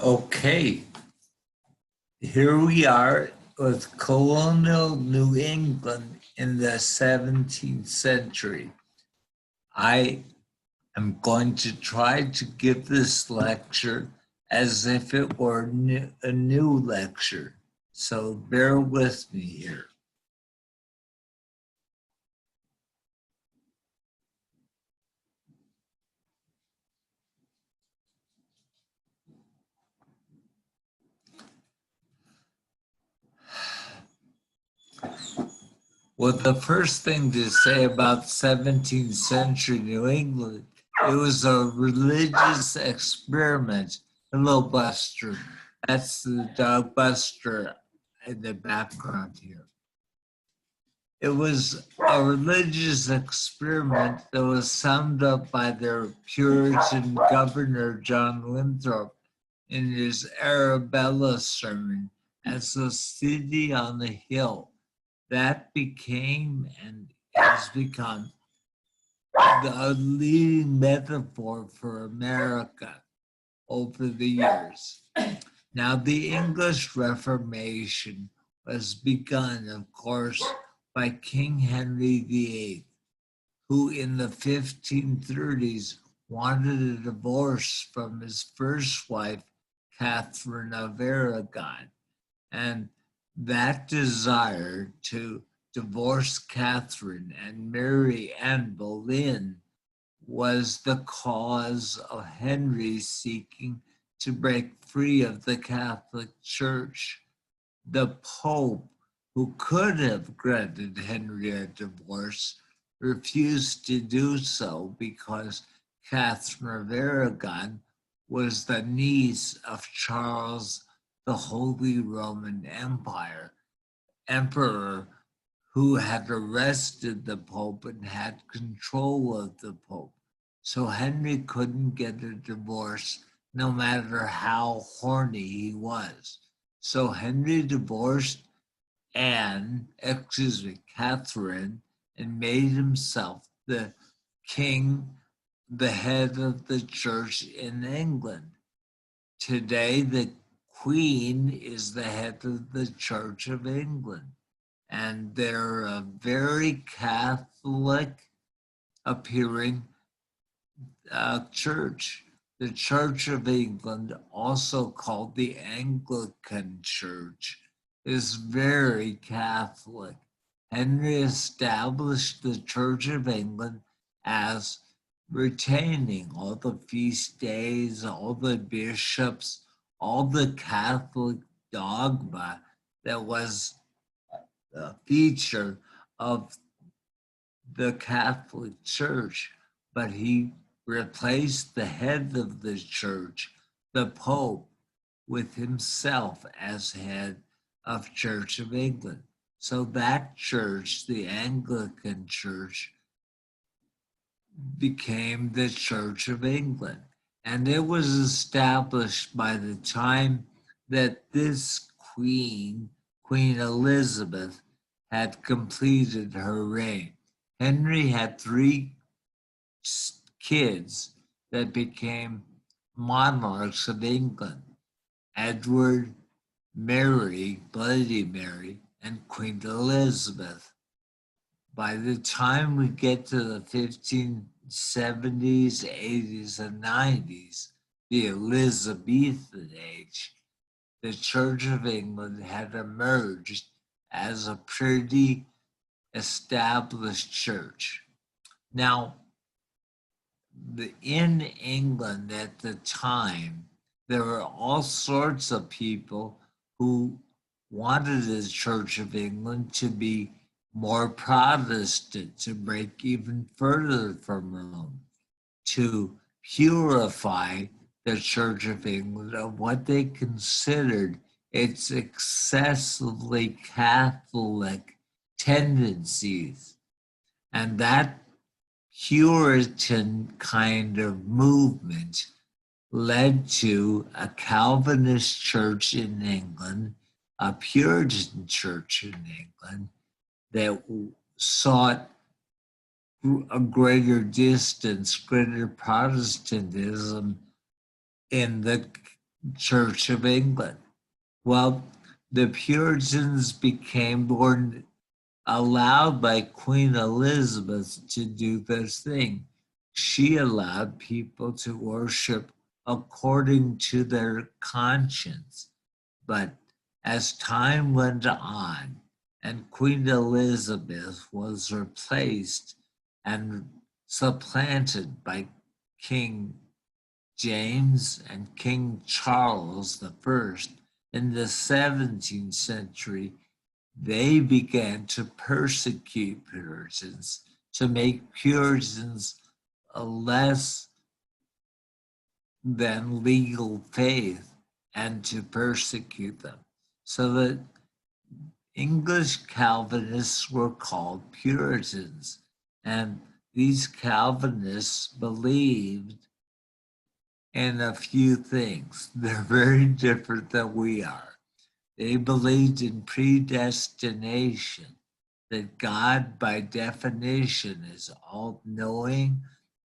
Okay, here we are with colonial New England in the 17th century. I am going to try to give this lecture as if it were a new lecture, so bear with me here. Well, the first thing to say about 17th century New England, it was a religious experiment. Hello, Buster. That's the dog Buster in the background here. It was a religious experiment that was summed up by their Puritan governor, John Winthrop, in his Arabella sermon as a city on the hill. That became and has become the leading metaphor for America over the years. Now, the English Reformation was begun, of course, by King Henry VIII, who in the 1530s wanted a divorce from his first wife, Catherine of Aragon. And that desire to divorce Catherine and marry Anne Boleyn was the cause of Henry seeking to break free of the Catholic Church. The Pope, who could have granted Henry a divorce, refused to do so because Catherine of Aragon was the niece of Charles the Holy Roman Emperor, who had arrested the Pope and had control of the Pope. So Henry couldn't get a divorce no matter how horny he was. So Henry divorced Catherine, and made himself the king, the head of the church in England. Today, the Queen is the head of the Church of England, and they're a very Catholic appearing church. The Church of England, also called the Anglican Church, is very Catholic. Henry established the Church of England as retaining all the feast days, all the bishops, all the Catholic dogma that was a feature of the Catholic Church. But he replaced the head of the church, the Pope, with himself as head of Church of England. So that church, the Anglican Church, became the Church of England. And it was established by the time that this Queen Elizabeth, had completed her reign. Henry had 3 kids that became monarchs of England: Edward, Mary, Bloody Mary, and Queen Elizabeth. By the time we get to the 1570s, 80s, and 90s, the Elizabethan age, the Church of England had emerged as a pretty established church. Now, in England at the time, there were all sorts of people who wanted the Church of England to be more Protestant, to break even further from Rome, to purify the Church of England of what they considered its excessively Catholic tendencies. And that Puritan kind of movement led to a Calvinist church in England, a Puritan church in England that sought a greater distance, greater Protestantism in the Church of England. Well, the Puritans became born allowed by Queen Elizabeth to do this thing. She allowed people to worship according to their conscience. But as time went on and Queen Elizabeth was replaced and supplanted by King James and King Charles the First in the 17th century, they began to persecute Puritans, to make Puritans a less than legal faith and to persecute them. So that English Calvinists were called Puritans. And these Calvinists believed in a few things. They're very different than we are. They believed in predestination, that God, by definition, is all-knowing,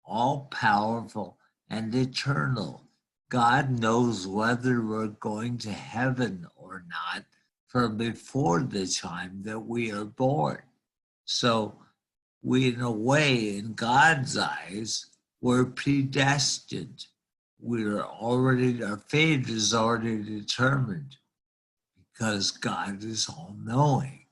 all-powerful, and eternal. God knows whether we're going to heaven or not from before the time that we are born. So we, in a way, in God's eyes, we're predestined. Our fate is already determined because God is all-knowing.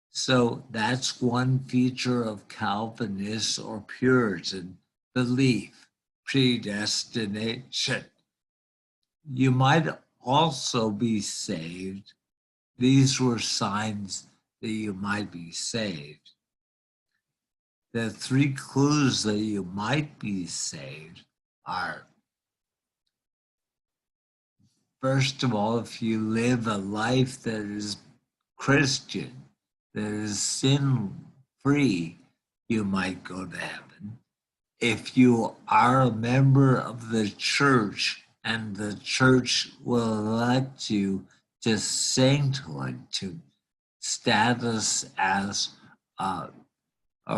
So that's one feature of Calvinist or Puritan belief, predestination. You might also be saved. These were signs that you might be saved. The three clues that you might be saved are, first of all, if you live a life that is Christian, that is sin-free, you might go to heaven. If you are a member of the church and the church will elect you to sainthood, to status as a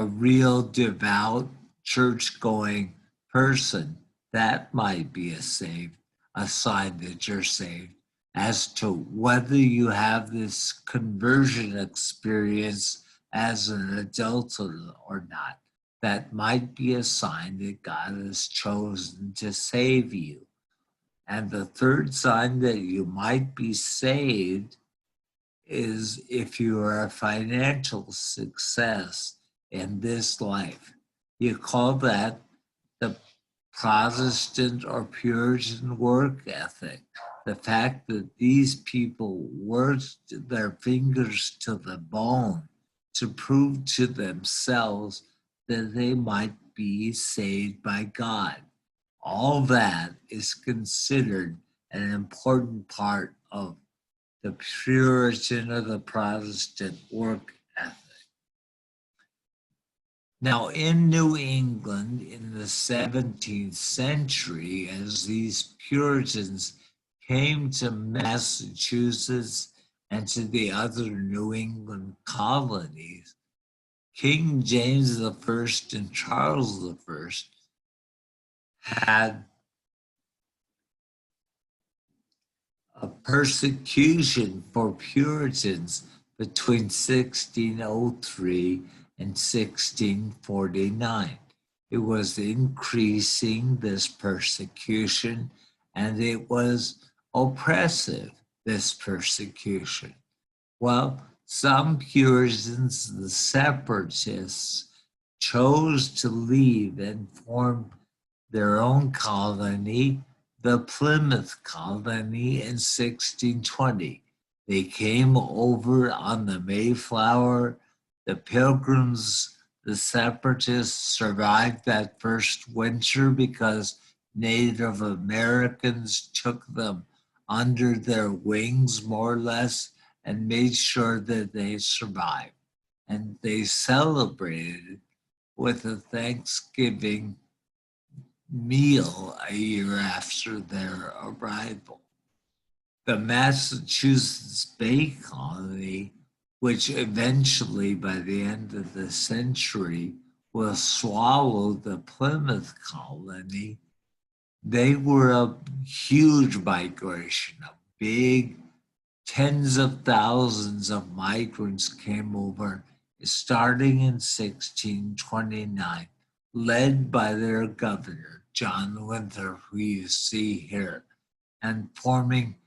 real devout church-going person, that might be a sign that you're saved. As to whether you have this conversion experience as an adult or not, that might be a sign that God has chosen to save you. And the third sign that you might be saved is if you are a financial success in this life. You call that the Protestant or Puritan work ethic. The fact that these people worked their fingers to the bone to prove to themselves that they might be saved by God. All that is considered an important part of the Puritan or the Protestant work ethic. Now, in New England in the 17th century, as these Puritans came to Massachusetts and to the other New England colonies, King James I and Charles I had a persecution for Puritans between 1603 and 1649. It was increasing, this persecution, and it was oppressive, this persecution. Well, some Puritans, the separatists, chose to leave and form their own colony, the Plymouth Colony, in 1620. They came over on the Mayflower. The Pilgrims, the separatists, survived that first winter because Native Americans took them under their wings, more or less, and made sure that they survived. And they celebrated with a Thanksgiving meal a year after their arrival. The Massachusetts Bay Colony, which eventually, by the end of the century, will swallow the Plymouth Colony, they were huge migration, a big tens of thousands of migrants came over starting in 1629, led by their governor, John Winthrop, who you see here, and forming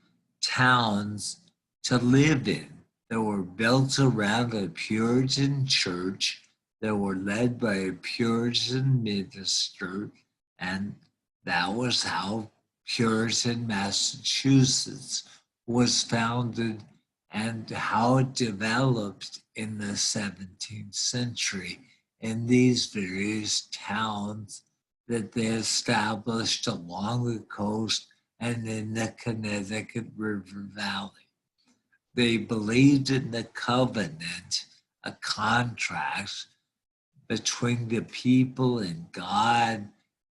towns to live in that were built around a Puritan church that were led by a Puritan minister, and that was how Puritan Massachusetts was founded and how it developed in the 17th century in these various towns that they established along the coast and in the Connecticut River Valley. They believed in the covenant, a contract between the people and God,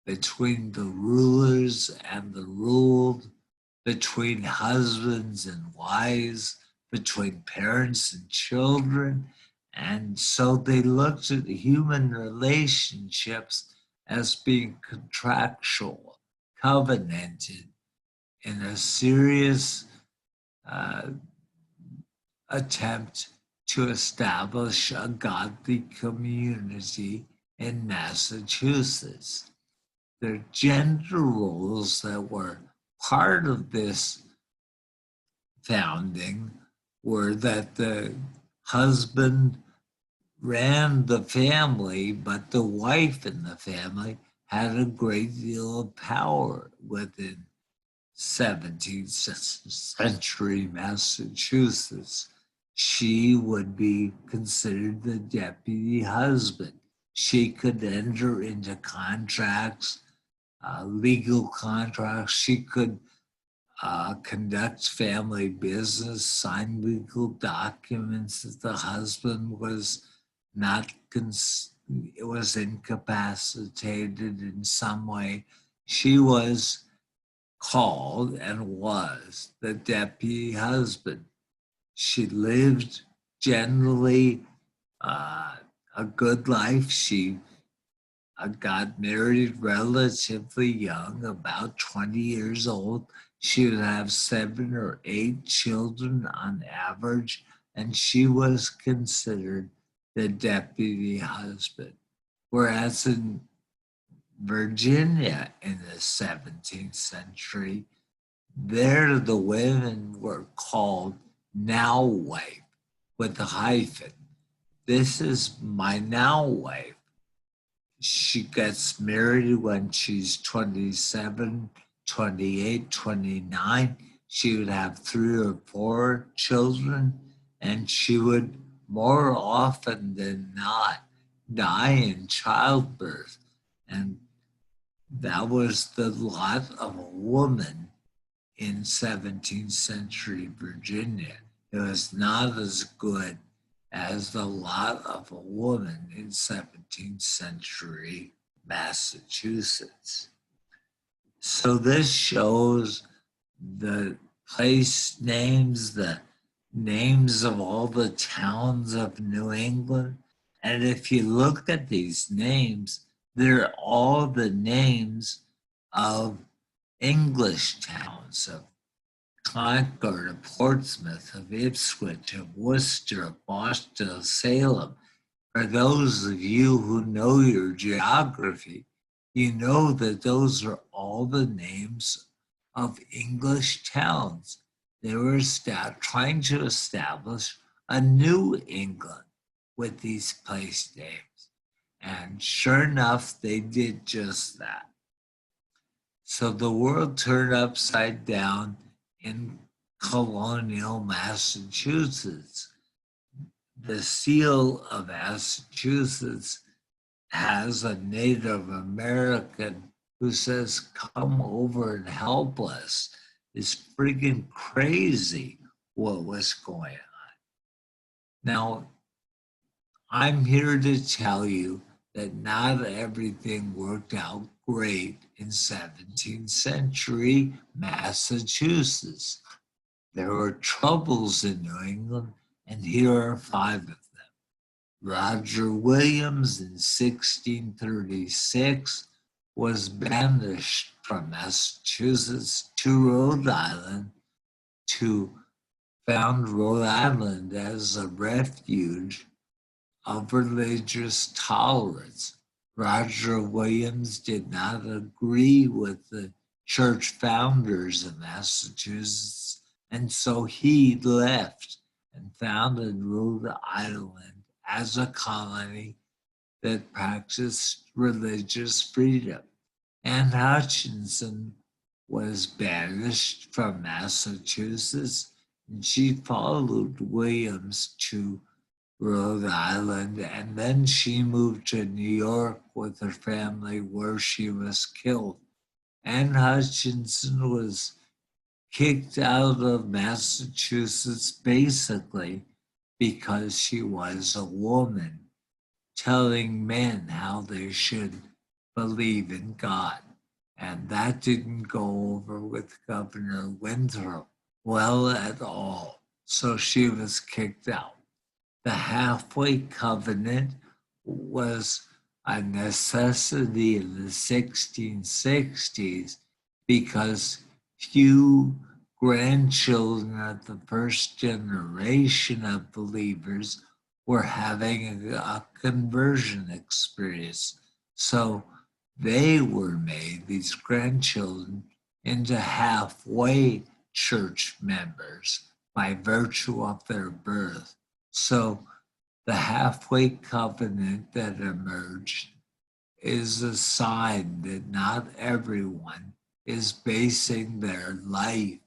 between the rulers and the ruled, between husbands and wives, between parents and children. And so they looked at human relationships as being contractual, covenanted in a serious attempt to establish a godly community in Massachusetts. The gender roles that were part of this founding were that the husband ran the family, but the wife in the family had a great deal of power within 17th century Massachusetts. She would be considered the deputy husband. She could enter into contracts, legal contracts. She could conduct family business, sign legal documents that the husband was not was incapacitated in some way. She was called and was the deputy husband. She lived generally a good life. She got married relatively young, about 20 years old. She would have 7 or 8 children on average, and she was considered the deputy husband. Whereas in Virginia in the 17th century, there the women were called now wife with a hyphen. This is my now wife. She gets married when she's 27, 28, 29. She would have 3 or 4 children, and she would more often than not die in childbirth. And that was the lot of a woman in 17th century Virginia. It was not as good as the lot of a woman in 17th century Massachusetts. So this shows the place names, the names of all the towns of New England. And if you look at these names, they're all the names of English towns, of Concord, of Portsmouth, of Ipswich, of Worcester, of Boston, of Salem. For those of you who know your geography, you know that those are all the names of English towns. They were trying to establish a New England with these place names. And sure enough, they did just that. So the world turned upside down in colonial Massachusetts. The seal of Massachusetts has a Native American who says, "Come over and help us." It's freaking crazy what was going on. Now, I'm here to tell you that not everything worked out great in 17th century Massachusetts. There were troubles in New England, and here are 5 of them. Roger Williams in 1636 was banished from Massachusetts to Rhode Island to found Rhode Island as a refuge of religious tolerance. Roger Williams did not agree with the church founders of Massachusetts, and so he left and founded Rhode Island as a colony that practiced religious freedom. Anne Hutchinson was banished from Massachusetts, and she followed Williams to Rhode Island, and then she moved to New York with her family, where she was killed. Anne Hutchinson was kicked out of Massachusetts basically because she was a woman telling men how they should believe in God. And that didn't go over with Governor Winthrop well at all. So she was kicked out. The halfway covenant was a necessity in the 1660s because few grandchildren of the first generation of believers were having a conversion experience. So they were made, these grandchildren, into halfway church members by virtue of their birth. So the halfway covenant that emerged is a sign that not everyone is basing their life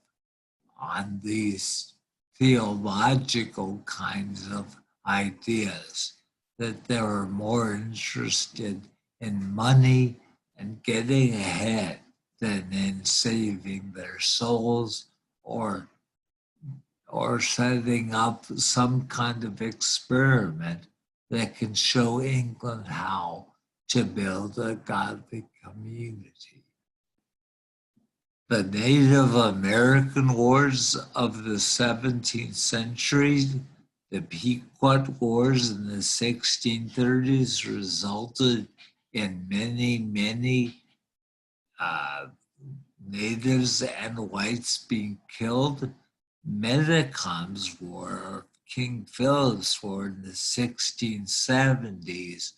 on these theological kinds of ideas, that they are more interested in money and getting ahead than in saving their souls or setting up some kind of experiment that can show England how to build a godly community. The Native American Wars of the 17th century, the Pequot Wars in the 1630s, resulted in many natives and whites being killed. Metacom's War, King Philip's War in the 1670s,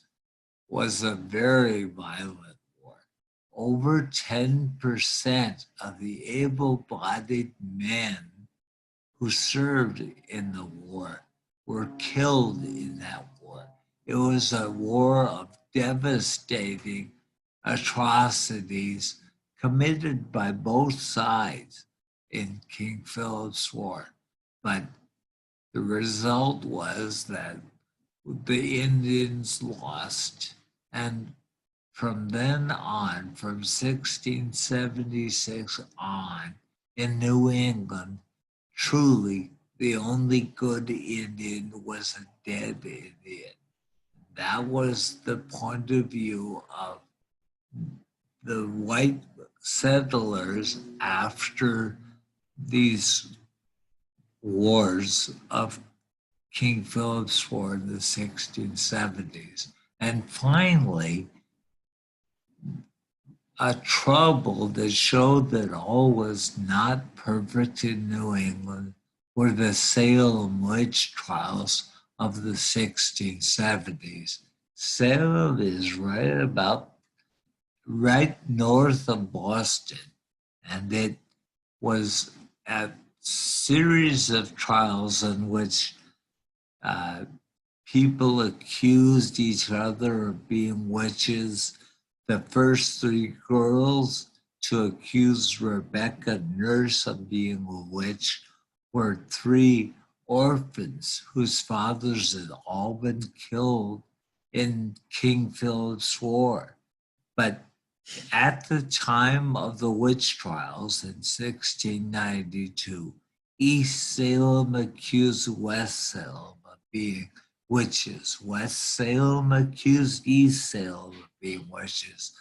was a very violent war. Over 10% of the able-bodied men who served in the war were killed in that war. It was a war of devastating atrocities committed by both sides in King Philip's War. But the result was that the Indians lost. And from then on, from 1676 on, in New England, truly the only good Indian was a dead Indian. That was the point of view of the white settlers after these wars of King Philip's War in the 1670s. And finally, a trouble that showed that all was not perfect in New England were the Salem witch trials of the 1670s. Salem is right north of Boston, and it was a series of trials in which people accused each other of being witches. The first three girls to accuse Rebecca Nurse of being a witch were three orphans whose fathers had all been killed in King Philip's War. But at the time of the witch trials in 1692, East Salem accused West Salem of being witches. West Salem accused East Salem of being witches.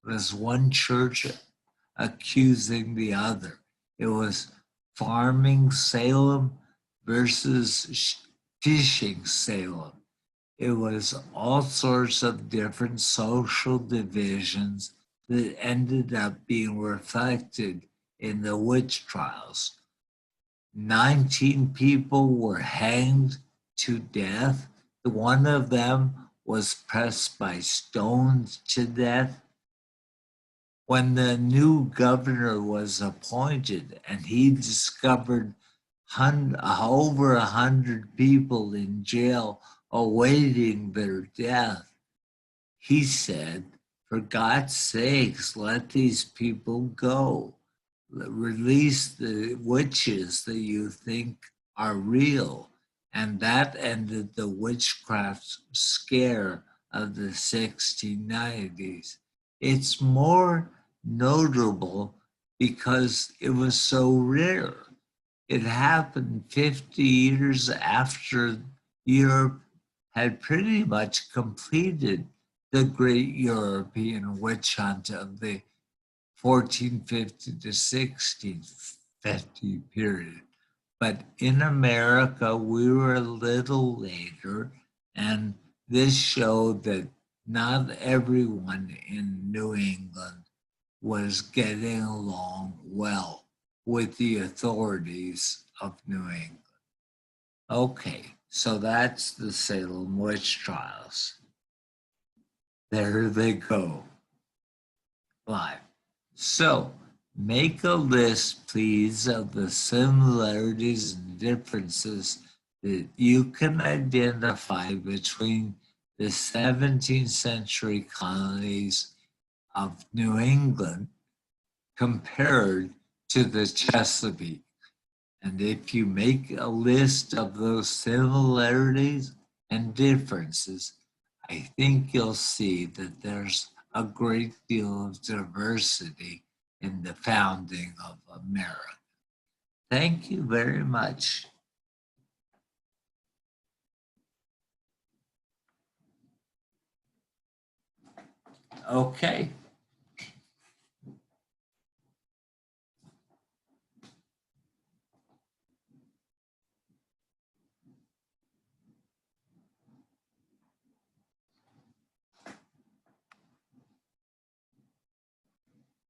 It was one church accusing the other. It was farming Salem versus fishing Salem. It was all sorts of different social divisions that ended up being reflected in the witch trials. 19 people were hanged to death. One of them was pressed by stones to death. When the new governor was appointed and he discovered over 100 people in jail awaiting their death, he said, "For God's sakes, let these people go. Release the witches that you think are real." And that ended the witchcraft scare of the 1690s. It's more notable because it was so rare. It happened 50 years after Europe had pretty much completed the great European witch hunt of the 1450 to 1650 period. But in America, we were a little later, and this showed that not everyone in New England was getting along well with the authorities of New England. Okay, so that's the Salem witch trials. There they go. Live. So make a list, please, of the similarities and differences that you can identify between the 17th century colonies of New England compared to the Chesapeake. And if you make a list of those similarities and differences, I think you'll see that there's a great deal of diversity in the founding of America. Thank you very much. Okay.